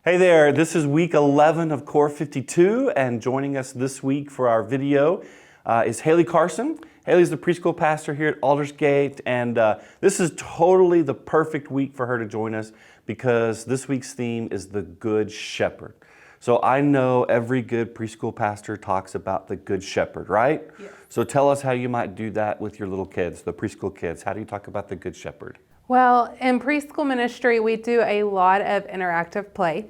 Hey there, this is week 11 of Core 52, and joining us this week for our video is Haley Carson. Haley's the preschool pastor here at Aldersgate, and this is totally the perfect week for her to join us because this week's theme is the Good Shepherd. So I know every good preschool pastor talks about the Good Shepherd, right? Yes. So tell us how you might do that with your little kids, the preschool kids. How do you talk about the Good Shepherd? Well, in preschool ministry, we do a lot of interactive play.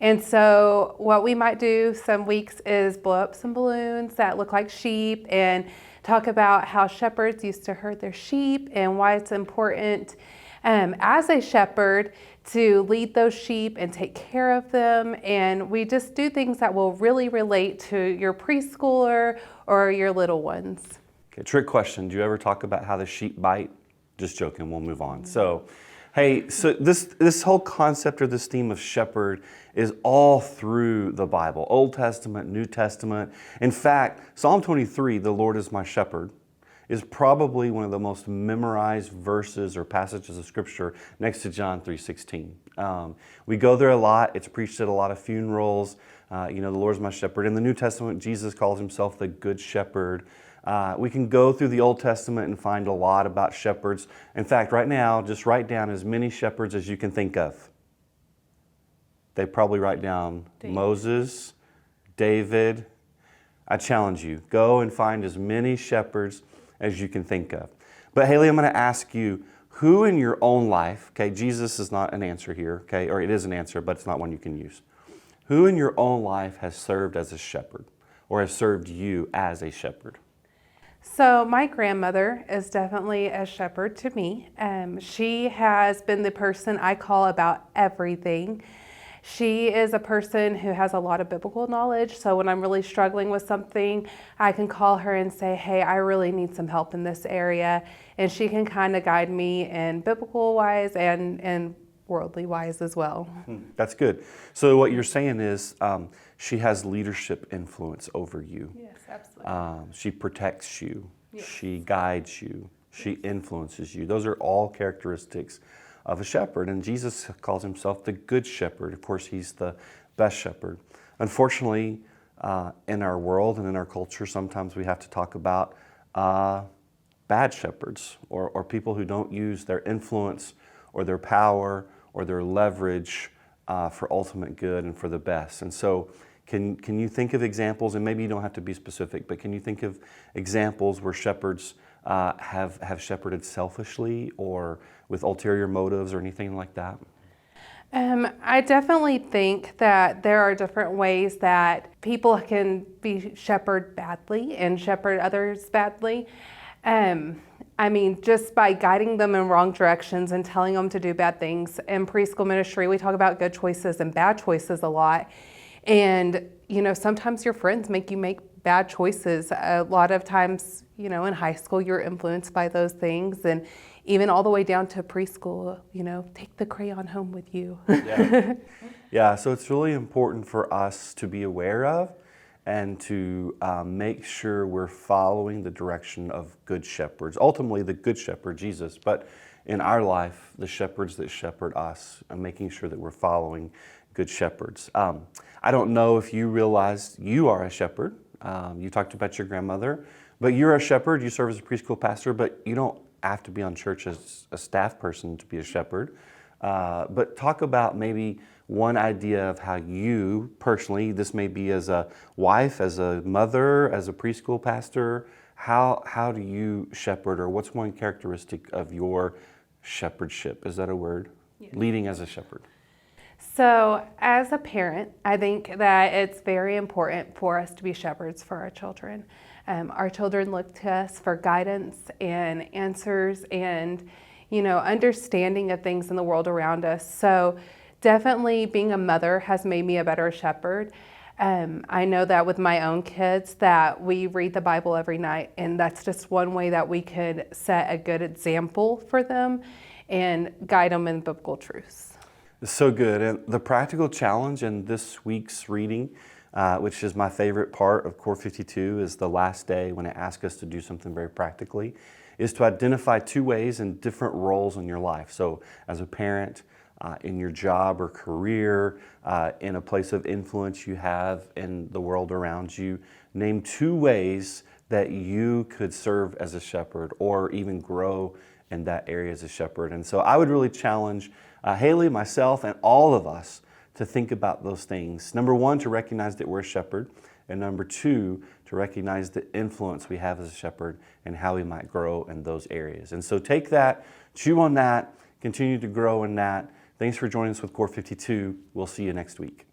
And so what we might do some weeks is blow up some balloons that look like sheep and talk about how shepherds used to herd their sheep and why it's important as a shepherd to lead those sheep and take care of them. And we just do things that will really relate to your preschooler or your little ones. Okay, trick question. Do you ever talk about how the sheep bite? Just joking, we'll move on. So, hey, so this whole concept or this theme of shepherd is all through the Bible, Old Testament, New Testament. In fact, Psalm 23, the Lord is my shepherd, is probably one of the most memorized verses or passages of Scripture next to John 3:16. We go there a lot. It's preached at a lot of funerals. The Lord is my shepherd. In the New Testament, Jesus calls himself the Good Shepherd. We can go through the Old Testament and find a lot about shepherds. In fact, right now, just write down as many shepherds as you can think of. They probably write down Moses, David. I challenge you, go and find as many shepherds as you can think of. But Haley, I'm going to ask you, who in your own life, okay, Jesus is not an answer here, okay, or it is an answer, but it's not one you can use. Who in your own life has served as a shepherd or has served you as a shepherd? So my grandmother is definitely a shepherd to me. She has been the person I call about everything. She is a person who has a lot of biblical knowledge. So when I'm really struggling with something, I can call her and say, hey, I really need some help in this area. And she can kind of guide me in biblical wise and worldly wise as well. That's good. So what you're saying is she has leadership influence over you. Yes, absolutely. She protects you. Yes. She guides you. She influences you. Those are all characteristics of a shepherd. And Jesus calls himself the Good Shepherd. Of course, he's the best shepherd. Unfortunately, in our world and in our culture, sometimes we have to talk about bad shepherds or people who don't use their influence or their power or their leverage for ultimate good and for the best. And so can you think of examples, and maybe you don't have to be specific, but can you think of examples where shepherds have shepherded selfishly or with ulterior motives or anything like that? I definitely think that there are different ways that people can be shepherded badly and shepherd others badly. Just by guiding them in wrong directions and telling them to do bad things. In preschool ministry, we talk about good choices and bad choices a lot. And, sometimes your friends make you make bad choices. A lot of times, in high school, you're influenced by those things. And even all the way down to preschool, take the crayon home with you. Yeah, so it's really important for us to be aware of and to make sure we're following the direction of good shepherds. Ultimately, the good shepherd, Jesus, but in our life, the shepherds that shepherd us, and making sure that we're following good shepherds. I don't know if you realized you are a shepherd. You talked about your grandmother, but you're a shepherd. You serve as a preschool pastor, but you don't have to be on church as a staff person to be a shepherd. But talk about maybe one idea of how you personally, this may be as a wife, as a mother, as a preschool pastor, how do you shepherd, or what's one characteristic of your shepherdship? Is that a word? Yes. Leading as a shepherd. So as a parent, I think that it's very important for us to be shepherds for our children. Our children look to us for guidance and answers and, understanding of things in the world around us. So definitely being a mother has made me a better shepherd. I know that with my own kids that we read the Bible every night, and that's just one way that we could set a good example for them and guide them in biblical truths. So good. And the practical challenge in this week's reading, which is my favorite part of Core 52, is the last day when it asks us to do something very practically, is to identify two ways and different roles in your life. So as a parent, in your job or career, in a place of influence you have in the world around you. Name 2 ways that you could serve as a shepherd or even grow in that area as a shepherd. And so I would really challenge Haley, myself, and all of us to think about those things. Number 1, to recognize that we're a shepherd. And number 2, to recognize the influence we have as a shepherd and how we might grow in those areas. And so take that, chew on that, continue to grow in that. Thanks for joining us with Core 52. We'll see you next week.